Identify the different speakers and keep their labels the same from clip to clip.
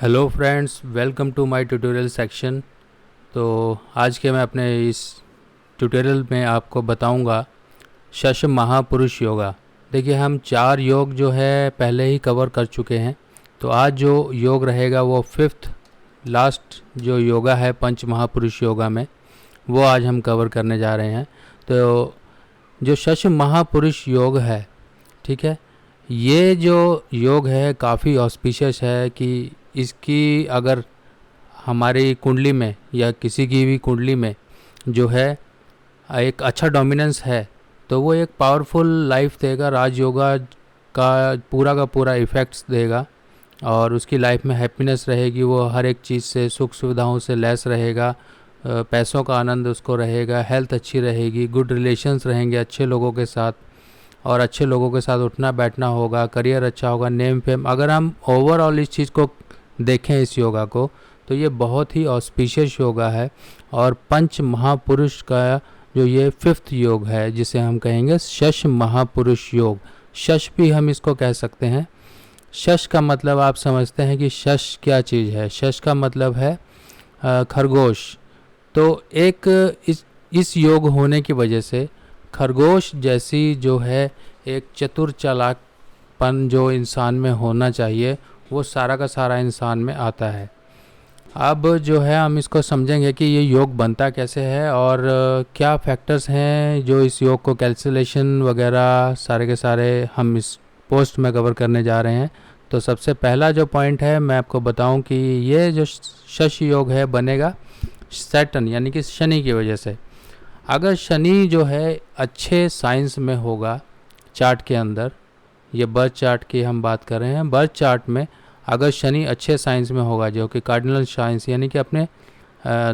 Speaker 1: Hello friends, welcome to my tutorial section. तो आज के मैं अपने इस ट्यूटोरियल में आपको बताऊंगा शश महापुरुष योगा। देखिए, हम 4 योग जो है पहले ही कवर कर चुके हैं। तो आज जो योग रहेगा वो फिफ्थ लास्ट जो योगा है पंच महापुरुष योगा में, वो आज हम कवर करने जा रहे हैं। तो जो शश महापुरुष योग है, ठीक है, ये जो योग है काफ़ी ऑस्पिशियस है कि इसकी अगर हमारी कुंडली में या किसी की भी कुंडली में जो है एक अच्छा डोमिनेंस है तो वो एक पावरफुल लाइफ देगा, राजयोगा का पूरा इफ़ेक्ट्स देगा और उसकी लाइफ में हैप्पीनेस रहेगी। वो हर एक चीज़ से सुख सुविधाओं से लैस रहेगा, पैसों का आनंद उसको रहेगा, हेल्थ अच्छी रहेगी, गुड रिलेशंस रहेंगे अच्छे लोगों के साथ और अच्छे लोगों के साथ उठना बैठना होगा, करियर अच्छा होगा, नेम फेम। अगर हम ओवरऑल इस चीज़ को देखें इस योगा को, तो ये बहुत ही ऑस्पिशियस योगा है और पंच महापुरुष का जो ये फिफ्थ योग है जिसे हम कहेंगे शश महापुरुष योग। शश भी हम इसको कह सकते हैं। शश का मतलब आप समझते हैं कि शश क्या चीज़ है। शश का मतलब है खरगोश। तो एक इस योग होने की वजह से खरगोश जैसी जो है एक चतुर चालाकपन जो इंसान में होना चाहिए वो सारा का सारा इंसान में आता है। अब जो है हम इसको समझेंगे कि ये योग बनता कैसे है और क्या फैक्टर्स हैं जो इस योग को कैलकुलेशन वगैरह सारे के सारे हम इस पोस्ट में कवर करने जा रहे हैं। तो सबसे पहला जो पॉइंट है मैं आपको बताऊं कि ये जो शश योग है बनेगा सैटर्न यानी कि शनि की वजह से। अगर शनि जो है अच्छे साइंस में होगा चार्ट के अंदर, ये बर्थ चार्ट की हम बात कर रहे हैं, बर्थ चार्ट में अगर शनि अच्छे साइंस में होगा जो कि कार्डिनल साइंस यानी कि अपने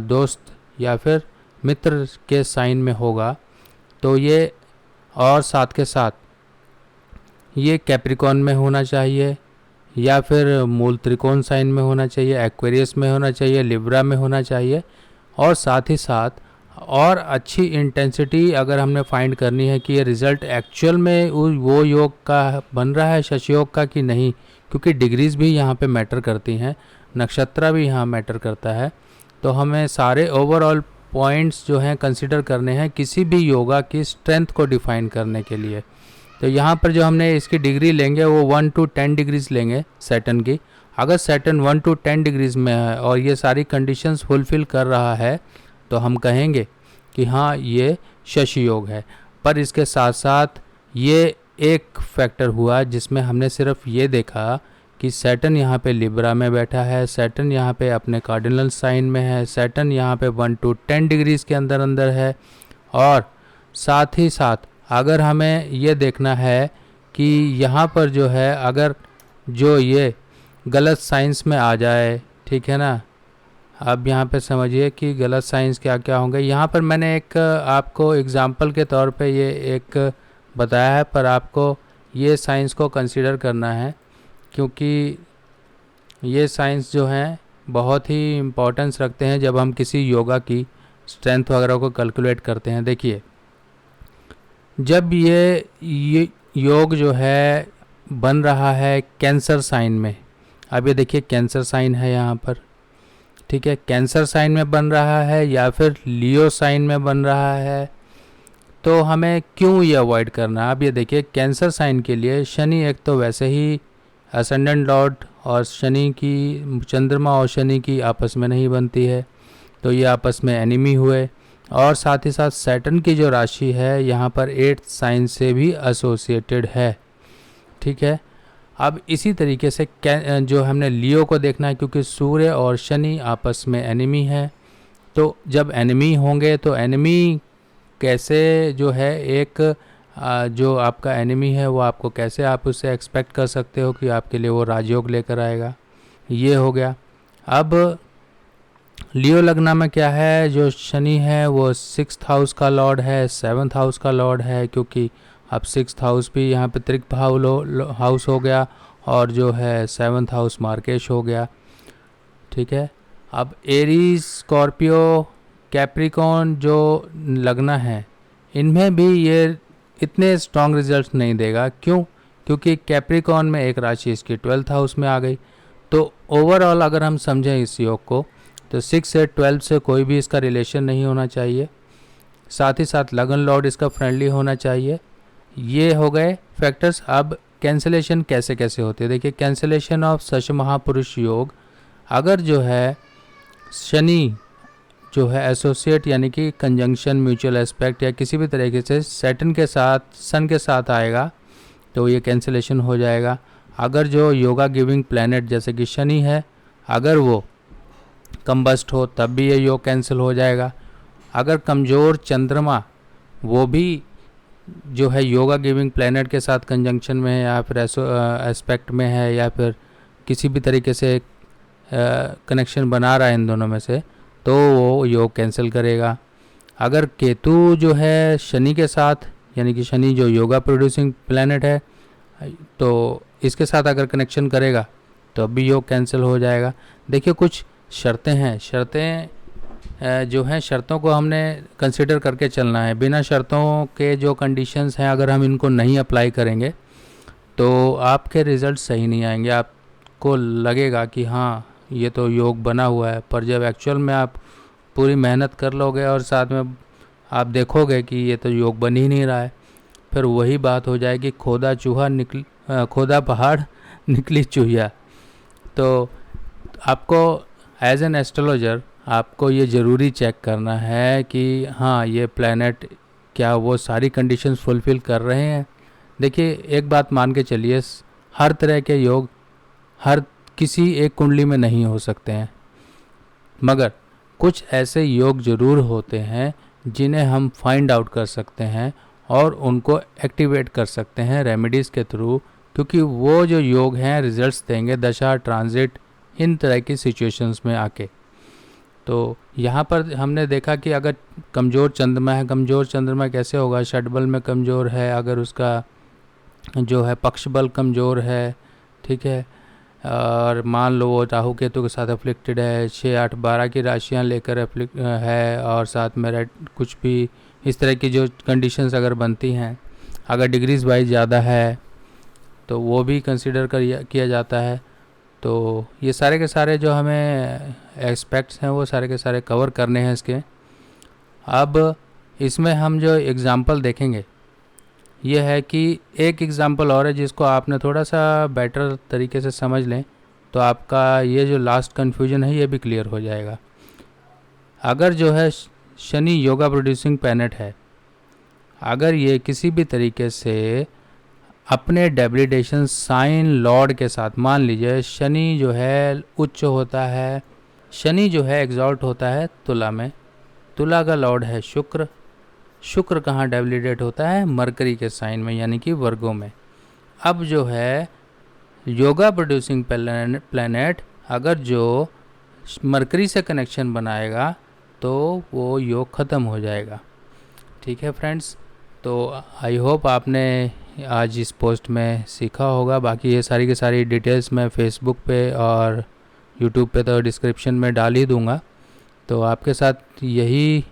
Speaker 1: दोस्त या फिर मित्र के साइन में होगा, तो ये और साथ के साथ ये कैप्रिकॉन में होना चाहिए या फिर मूल त्रिकोण साइन में होना चाहिए, एक्वेरियस में होना चाहिए, लिब्रा में होना चाहिए। और साथ ही साथ और अच्छी इंटेंसिटी अगर हमने फाइंड करनी है कि ये रिज़ल्ट एक्चुअल में वो योग का बन रहा है शश योग का कि नहीं, क्योंकि डिग्रीज़ भी यहाँ पे मैटर करती हैं, नक्षत्र भी यहाँ मैटर करता है। तो हमें सारे ओवरऑल पॉइंट्स जो हैं कंसिडर करने हैं किसी भी योगा की स्ट्रेंथ को डिफ़ाइन करने के लिए। तो यहाँ पर जो हमने इसकी डिग्री लेंगे वो 1 to 10 डिग्रीज़ लेंगे सैटर्न की। अगर सैटर्न 1 to 10 डिग्रीज़ में है और ये सारी कंडीशंस फुलफ़िल कर रहा है तो हम कहेंगे कि हाँ ये शश योग है। पर इसके साथ साथ ये एक फैक्टर हुआ जिसमें हमने सिर्फ ये देखा कि सैटर्न यहाँ पे लिब्रा में बैठा है, सैटर्न यहाँ पे अपने कार्डिनल साइन में है, सैटर्न यहाँ पे 1 to 10 डिग्रीज़ के अंदर अंदर है। और साथ ही साथ अगर हमें ये देखना है कि यहाँ पर जो है अगर जो ये गलत साइंस में आ जाए, ठीक है ना। अब यहाँ पे समझिए कि गलत साइंस क्या क्या होंगे। यहाँ पर मैंने एक आपको एग्जांपल के तौर पे ये एक बताया है, पर आपको ये साइंस को कंसीडर करना है क्योंकि ये साइंस जो हैं बहुत ही इम्पोर्टेंस रखते हैं जब हम किसी योगा की स्ट्रेंथ वगैरह को कैलकुलेट करते हैं। देखिए, जब ये योग जो है बन रहा है कैंसर साइन में, अब ये देखिए कैंसर साइन है यहाँ पर, ठीक है, कैंसर साइन में बन रहा है या फिर लियो साइन में बन रहा है, तो हमें क्यों ये अवॉइड करना है। अब ये देखिए कैंसर साइन के लिए शनि एक तो वैसे ही असेंडेंट लॉर्ड और शनि की चंद्रमा और शनि की आपस में नहीं बनती है, तो ये आपस में एनिमी हुए। और साथ ही साथ सैटर्न की जो राशि है यहाँ पर 8th साइन से भी एसोसिएटेड है, ठीक है। अब इसी तरीके से जो हमने लियो को देखना है क्योंकि सूर्य और शनि आपस में एनिमी है। तो जब एनिमी होंगे तो एनिमी कैसे जो है एक जो आपका एनिमी है वो आपको कैसे आप उससे एक्सपेक्ट कर सकते हो कि आपके लिए वो राजयोग लेकर आएगा। ये हो गया। अब लियो लग्न में क्या है, जो शनि है वो 6th हाउस का लॉर्ड है, 7th हाउस का लॉर्ड है, क्योंकि अब 6th हाउस भी यहाँ पे त्रिक भाव हाउस हो गया और जो है 7th हाउस मार्केश हो गया, ठीक है। अब एरीज, स्कॉर्पियो, कैप्रिकॉन जो लग्न है इनमें भी ये इतने स्ट्रॉन्ग रिजल्ट्स नहीं देगा। क्यों? क्योंकि कैप्रिकॉन में एक राशि इसकी 12th हाउस में आ गई, तो ओवरऑल अगर हम समझें इस योग को, तो 6 से 12 से कोई भी इसका रिलेशन नहीं होना चाहिए। साथ ही साथ लगन लॉर्ड इसका फ्रेंडली होना चाहिए। ये हो गए फैक्टर्स। अब कैंसिलेशन कैसे कैसे होते हैं, देखिए कैंसिलेशन ऑफ शश महापुरुष योग, अगर जो है शनि जो है एसोसिएट यानी कि कंजंक्शन, म्यूचुअल एस्पेक्ट या किसी भी तरीके से सैटर्न के साथ, सन के साथ आएगा तो ये कैंसिलेशन हो जाएगा। अगर जो योगा गिविंग प्लैनेट जैसे कि शनि है, अगर वो कंबस्ट हो तब भी ये योग कैंसिल हो जाएगा। अगर कमज़ोर चंद्रमा वो भी जो है योगा गिविंग प्लैनेट के साथ कंजंक्शन में है या फिर एस्पेक्ट में है या फिर किसी भी तरीके से कनेक्शन बना रहा है इन दोनों में से, तो वो योग कैंसिल करेगा। अगर केतु जो है शनि के साथ, यानी कि शनि जो योगा प्रोड्यूसिंग प्लैनेट है, तो इसके साथ अगर कनेक्शन करेगा तो अब भी योग कैंसिल हो जाएगा। देखिए कुछ शर्तें हैं, शर्तें जो हैं, शर्तों को हमने कंसिडर करके चलना है। बिना शर्तों के जो कंडीशंस हैं, अगर हम इनको नहीं अप्लाई करेंगे तो आपके रिज़ल्ट सही नहीं आएंगे। आपको लगेगा कि हाँ ये तो योग बना हुआ है, पर जब एक्चुअल में आप पूरी मेहनत कर लोगे और साथ में आप देखोगे कि ये तो योग बन ही नहीं रहा है, फिर वही बात हो जाएगी, खोदा पहाड़ निकली चूहिया। तो आपको एज एन एस्ट्रोलॉजर आपको ये ज़रूरी चेक करना है कि हाँ ये प्लैनेट क्या वो सारी कंडीशंस फुलफ़िल कर रहे हैं। देखिए एक बात मान के चलिए, हर तरह के योग हर किसी एक कुंडली में नहीं हो सकते हैं, मगर कुछ ऐसे योग ज़रूर होते हैं जिन्हें हम फाइंड आउट कर सकते हैं और उनको एक्टिवेट कर सकते हैं रेमेडीज़ के थ्रू, क्योंकि वो जो योग हैं रिजल्ट्स देंगे दशा, ट्रांजिट, इन तरह की सिचुएशंस में आके। तो यहाँ पर हमने देखा कि अगर कमज़ोर चंद्रमा है, कमज़ोर चंद्रमा कैसे होगा, षटबल में कमज़ोर है, अगर उसका जो है पक्ष बल कमज़ोर है, ठीक है, और मान लो वो राहु केतु के साथ अफ्लिक्टेड है, 6, 8, 12 की राशियाँ लेकर है, और साथ में रेड कुछ भी इस तरह की जो कंडीशंस अगर बनती हैं, अगर डिग्रीज वाइज ज़्यादा है तो वो भी कंसिडर किया जाता है। तो ये सारे के सारे जो हमें एस्पेक्ट्स हैं वो सारे के सारे कवर करने हैं इसके। अब इसमें हम जो एग्ज़ाम्पल देखेंगे ये है कि एक एग्ज़ाम्पल और है जिसको आपने थोड़ा सा बेटर तरीके से समझ लें तो आपका ये जो लास्ट कन्फ्यूजन है ये भी क्लियर हो जाएगा। अगर जो है शनि योगा प्रोड्यूसिंग प्लैनेट है, अगर ये किसी भी तरीके से अपने डेबिलिटेशन साइन लॉर्ड के साथ, मान लीजिए शनि जो है उच्च होता है, शनि जो है एग्जॉल्ट होता है तुला में, तुला का लॉर्ड है शुक्र, शुक्र कहाँ डेबिलिटेट होता है, मरकरी के साइन में यानी कि वर्गों में। अब जो है योगा प्रोड्यूसिंग प्लैनेट अगर जो मरकरी से कनेक्शन बनाएगा तो वो योग ख़त्म हो जाएगा। ठीक है फ्रेंड्स, तो आई होप आपने आज इस पोस्ट में सीखा होगा। बाकी ये सारी की सारी डिटेल्स मैं फेसबुक पे और यूट्यूब पे तो डिस्क्रिप्शन में डाल ही दूँगा। तो आपके साथ यही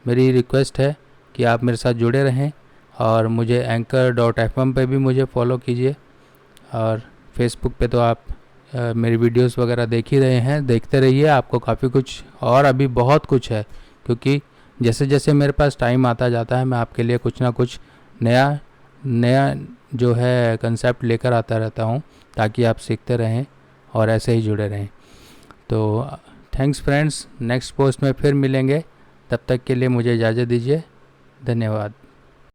Speaker 1: मेरी रिक्वेस्ट है कि आप मेरे साथ जुड़े रहें और मुझे anchor.fm पे भी मुझे फॉलो कीजिए, और फेसबुक पे तो आप मेरी वीडियोस वगैरह देख ही रहे हैं, देखते रहिए, आपको काफ़ी कुछ और अभी बहुत कुछ है, क्योंकि जैसे जैसे मेरे पास टाइम आता जाता है मैं आपके लिए कुछ ना कुछ नया जो है कंसेप्ट लेकर आता रहता हूँ, ताकि आप सीखते रहें और ऐसे ही जुड़े रहें। तो थैंक्स फ्रेंड्स, नेक्स्ट पोस्ट में फिर मिलेंगे, तब तक के लिए मुझे इजाज़त दीजिए, धन्यवाद।